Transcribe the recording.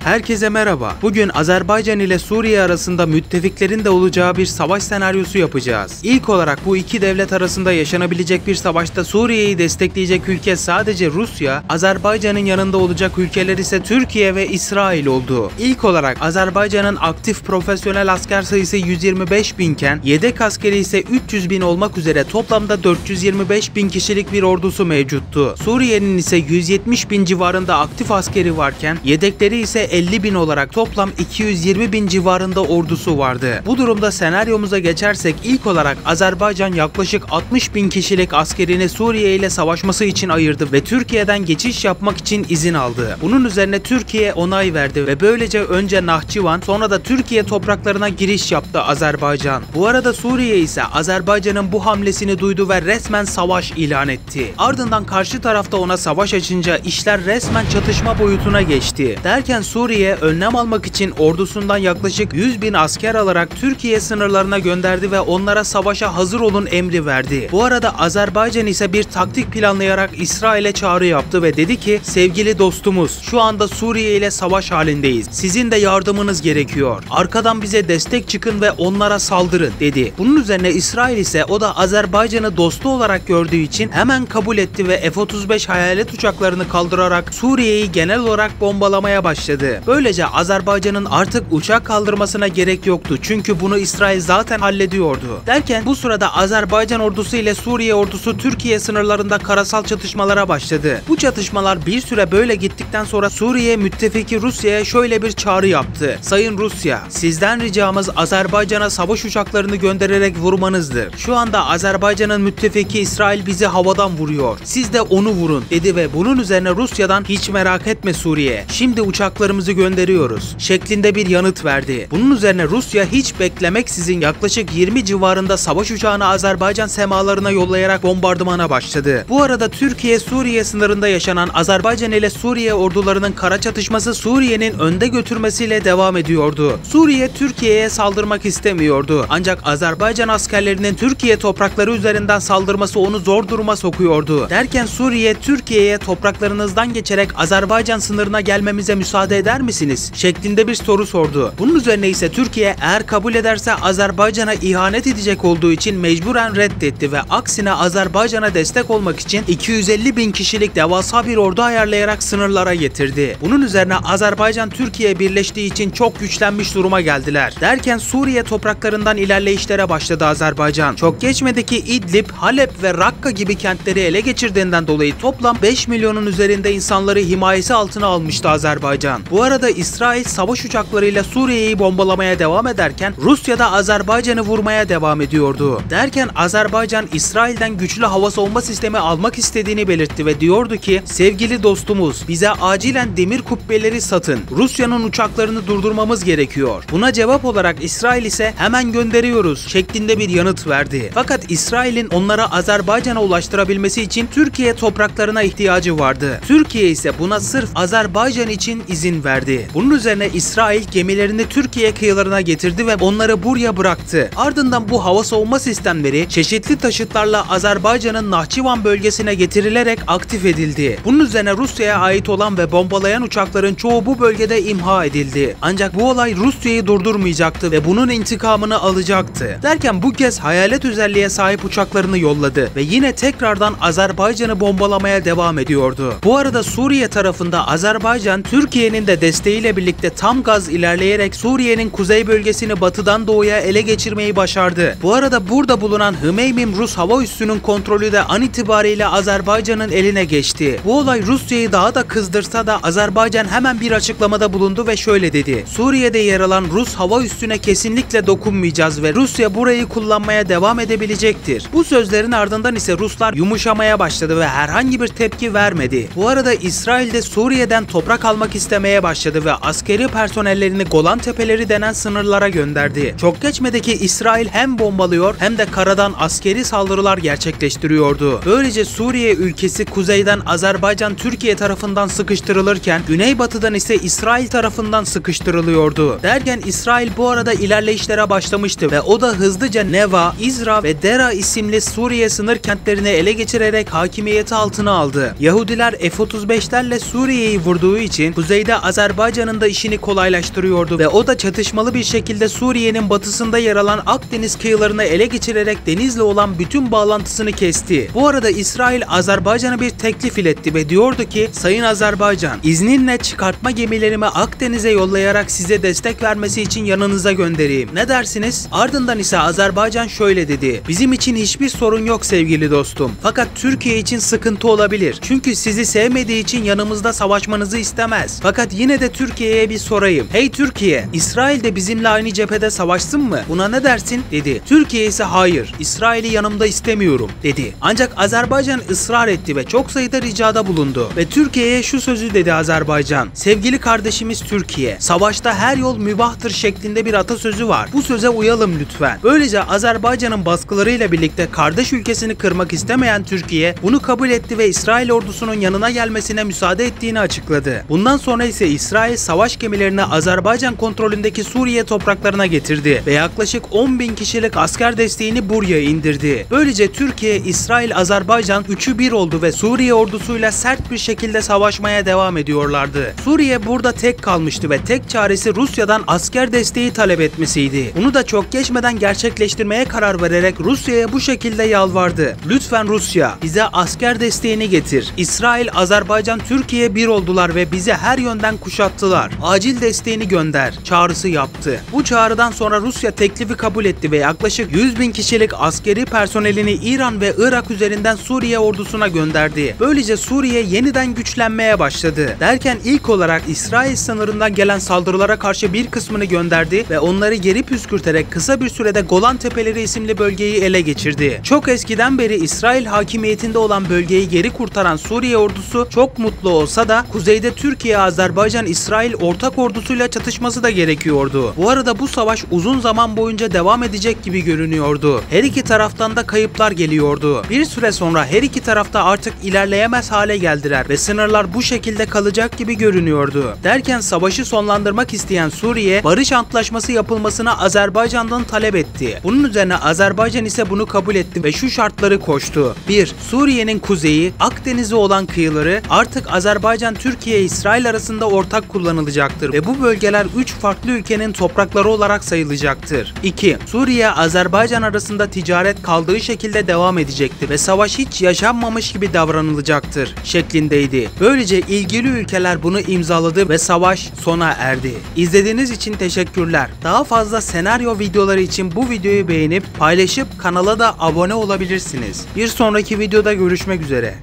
Herkese merhaba. Bugün Azerbaycan ile Suriye arasında müttefiklerin de olacağı bir savaş senaryosu yapacağız. İlk olarak bu iki devlet arasında yaşanabilecek bir savaşta Suriye'yi destekleyecek ülke sadece Rusya, Azerbaycan'ın yanında olacak ülkeler ise Türkiye ve İsrail oldu. İlk olarak Azerbaycan'ın aktif profesyonel asker sayısı 125 binken, yedek askeri ise 300 bin olmak üzere toplamda 425 bin kişilik bir ordusu mevcuttu. Suriye'nin ise 170 bin civarında aktif askeri varken, yedekleri ise 50 bin olarak toplam 220 bin civarında ordusu vardı. Bu durumda senaryomuza geçersek ilk olarak Azerbaycan yaklaşık 60 bin kişilik askerini Suriye ile savaşması için ayırdı ve Türkiye'den geçiş yapmak için izin aldı. Bunun üzerine Türkiye onay verdi ve böylece önce Nahçıvan sonra da Türkiye topraklarına giriş yaptı Azerbaycan. Bu arada Suriye ise Azerbaycan'ın bu hamlesini duydu ve resmen savaş ilan etti. Ardından karşı tarafta ona savaş açınca işler resmen çatışma boyutuna geçti. Derken Suriye önlem almak için ordusundan yaklaşık 100 bin asker alarak Türkiye sınırlarına gönderdi ve onlara savaşa hazır olun emri verdi. Bu arada Azerbaycan ise bir taktik planlayarak İsrail'e çağrı yaptı ve dedi ki sevgili dostumuz şu anda Suriye ile savaş halindeyiz. Sizin de yardımınız gerekiyor. Arkadan bize destek çıkın ve onlara saldırın dedi. Bunun üzerine İsrail ise o da Azerbaycan'ı dostu olarak gördüğü için hemen kabul etti ve F-35 hayalet uçaklarını kaldırarak Suriye'yi genel olarak bombalamaya başladı. Böylece Azerbaycan'ın artık uçak kaldırmasına gerek yoktu çünkü bunu İsrail zaten hallediyordu. Derken bu sırada Azerbaycan ordusu ile Suriye ordusu Türkiye sınırlarında karasal çatışmalara başladı. Bu çatışmalar bir süre böyle gittikten sonra Suriye müttefiki Rusya'ya şöyle bir çağrı yaptı. Sayın Rusya, sizden ricamız Azerbaycan'a savaş uçaklarını göndererek vurmanızdır. Şu anda Azerbaycan'ın müttefiki İsrail bizi havadan vuruyor. Siz de onu vurun dedi ve bunun üzerine Rusya'dan hiç merak etme Suriye. Şimdi uçaklarımızı gönderiyoruz şeklinde bir yanıt verdi. Bunun üzerine Rusya hiç beklemeksizin yaklaşık 20 civarında savaş uçağını Azerbaycan semalarına yollayarak bombardımana başladı. Bu arada Türkiye Suriye sınırında yaşanan Azerbaycan ile Suriye ordularının kara çatışması Suriye'nin önde götürmesiyle devam ediyordu. Suriye Türkiye'ye saldırmak istemiyordu. Ancak Azerbaycan askerlerinin Türkiye toprakları üzerinden saldırması onu zor duruma sokuyordu. Derken Suriye Türkiye'ye topraklarınızdan geçerek Azerbaycan sınırına gelmemize müsaade eder misiniz? Şeklinde bir soru sordu. Bunun üzerine ise Türkiye eğer kabul ederse Azerbaycan'a ihanet edecek olduğu için mecburen reddetti ve aksine Azerbaycan'a destek olmak için 250 bin kişilik devasa bir ordu ayarlayarak sınırlara getirdi. Bunun üzerine Azerbaycan Türkiye birleştiği için çok güçlenmiş duruma geldiler. Derken Suriye topraklarından ilerleyişlere başladı Azerbaycan. Çok geçmedi ki İdlib, Halep ve Rakka gibi kentleri ele geçirdiğinden dolayı toplam 5 milyonun üzerinde insanları himayesi altına almıştı Azerbaycan. Bu arada İsrail savaş uçaklarıyla Suriye'yi bombalamaya devam ederken Rusya da Azerbaycan'ı vurmaya devam ediyordu. Derken Azerbaycan İsrail'den güçlü hava savunma sistemi almak istediğini belirtti ve diyordu ki sevgili dostumuz bize acilen demir kubbeleri satın. Rusya'nın uçaklarını durdurmamız gerekiyor. Buna cevap olarak İsrail ise hemen gönderiyoruz şeklinde bir yanıt verdi. Fakat İsrail'in onlara Azerbaycan'a ulaştırabilmesi için Türkiye topraklarına ihtiyacı vardı. Türkiye ise buna sırf Azerbaycan için izin verdi. Bunun üzerine İsrail gemilerini Türkiye kıyılarına getirdi ve onları buraya bıraktı. Ardından bu hava savunma sistemleri çeşitli taşıtlarla Azerbaycan'ın Nahçıvan bölgesine getirilerek aktif edildi. Bunun üzerine Rusya'ya ait olan ve bombalayan uçakların çoğu bu bölgede imha edildi. Ancak bu olay Rusya'yı durdurmayacaktı ve bunun intikamını alacaktı. Derken bu kez hayalet özelliğe sahip uçaklarını yolladı ve yine tekrardan Azerbaycan'ı bombalamaya devam ediyordu. Bu arada Suriye tarafında Azerbaycan Türkiye'nin de desteğiyle birlikte tam gaz ilerleyerek Suriye'nin kuzey bölgesini batıdan doğuya ele geçirmeyi başardı. Bu arada burada bulunan Hmeymim Rus hava üssünün kontrolü de an itibariyle Azerbaycan'ın eline geçti. Bu olay Rusya'yı daha da kızdırsa da Azerbaycan hemen bir açıklamada bulundu ve şöyle dedi. Suriye'de yer alan Rus hava üssüne kesinlikle dokunmayacağız ve Rusya burayı kullanmaya devam edebilecektir. Bu sözlerin ardından ise Ruslar yumuşamaya başladı ve herhangi bir tepki vermedi. Bu arada İsrail de Suriye'den toprak almak istemeye başladı ve askeri personellerini Golan Tepeleri denen sınırlara gönderdi. Çok geçmedi ki İsrail hem bombalıyor hem de karadan askeri saldırılar gerçekleştiriyordu. Böylece Suriye ülkesi kuzeyden Azerbaycan Türkiye tarafından sıkıştırılırken güneybatıdan ise İsrail tarafından sıkıştırılıyordu. Derken İsrail bu arada ilerleyişlere başlamıştı ve o da hızlıca Neva, İzra ve Dera isimli Suriye sınır kentlerini ele geçirerek hakimiyeti altına aldı. Yahudiler F-35'lerle Suriye'yi vurduğu için kuzeyde Azerbaycan'ın da işini kolaylaştırıyordu ve o da çatışmalı bir şekilde Suriye'nin batısında yer alan Akdeniz kıyılarını ele geçirerek denizle olan bütün bağlantısını kesti. Bu arada İsrail Azerbaycan'a bir teklif iletti ve diyordu ki, Sayın Azerbaycan, izninle çıkartma gemilerimi Akdeniz'e yollayarak size destek vermesi için yanınıza göndereyim. Ne dersiniz? Ardından ise Azerbaycan şöyle dedi: bizim için hiçbir sorun yok sevgili dostum. Fakat Türkiye için sıkıntı olabilir. Çünkü sizi sevmediği için yanımızda savaşmanızı istemez. Fakat yine de Türkiye'ye bir sorayım. Hey Türkiye, İsrail de bizimle aynı cephede savaşsın mı? Buna ne dersin? Dedi. Türkiye ise hayır, İsrail'i yanımda istemiyorum dedi. Ancak Azerbaycan ısrar etti ve çok sayıda ricada bulundu. Ve Türkiye'ye şu sözü dedi Azerbaycan: sevgili kardeşimiz Türkiye, savaşta her yol mübahtır şeklinde bir atasözü var. Bu söze uyalım lütfen. Böylece Azerbaycan'ın baskılarıyla birlikte kardeş ülkesini kırmak istemeyen Türkiye bunu kabul etti ve İsrail ordusunun yanına gelmesine müsaade ettiğini açıkladı. Bundan sonra ise İsrail savaş gemilerini Azerbaycan kontrolündeki Suriye topraklarına getirdi ve yaklaşık 10.000 kişilik asker desteğini buraya indirdi. Böylece Türkiye, İsrail, Azerbaycan 3'ü 1 oldu ve Suriye ordusuyla sert bir şekilde savaşmaya devam ediyorlardı. Suriye burada tek kalmıştı ve tek çaresi Rusya'dan asker desteği talep etmesiydi. Bunu da çok geçmeden gerçekleştirmeye karar vererek Rusya'ya bu şekilde yalvardı: lütfen Rusya, bize asker desteğini getir. İsrail, Azerbaycan, Türkiye bir oldular ve bizi her yönden kuşattılar. Acil desteğini gönder çağrısı yaptı. Bu çağrıdan sonra Rusya teklifi kabul etti ve yaklaşık 100.000 kişilik askeri personelini İran ve Irak üzerinden Suriye ordusuna gönderdi. Böylece Suriye yeniden güçlenmeye başladı. Derken ilk olarak İsrail sınırından gelen saldırılara karşı bir kısmını gönderdi ve onları geri püskürterek kısa bir sürede Golan Tepeleri isimli bölgeyi ele geçirdi. Çok eskiden beri İsrail hakimiyetinde olan bölgeyi geri kurtaran Suriye ordusu çok mutlu olsa da kuzeyde Türkiye, Azerbaycan, İsrail ortak ordusuyla çatışması da gerekiyordu. Bu arada bu savaş uzun zaman boyunca devam edecek gibi görünüyordu. Her iki taraftan da kayıplar geliyordu. Bir süre sonra her iki tarafta artık ilerleyemez hale geldiler ve sınırlar bu şekilde kalacak gibi görünüyordu. Derken savaşı sonlandırmak isteyen Suriye, barış antlaşması yapılmasını Azerbaycan'dan talep etti. Bunun üzerine Azerbaycan ise bunu kabul etti ve şu şartları koştu: 1. Suriye'nin kuzeyi, Akdeniz'e olan kıyıları artık Azerbaycan, Türkiye, İsrail arasında ortak kullanılacaktır ve bu bölgeler 3 farklı ülkenin toprakları olarak sayılacaktır. 2. Suriye, Azerbaycan arasında ticaret kaldığı şekilde devam edecektir ve savaş hiç yaşanmamış gibi davranılacaktır şeklindeydi. Böylece ilgili ülkeler bunu imzaladı ve savaş sona erdi. İzlediğiniz için teşekkürler. Daha fazla senaryo videoları için bu videoyu beğenip paylaşıp kanala da abone olabilirsiniz. Bir sonraki videoda görüşmek üzere.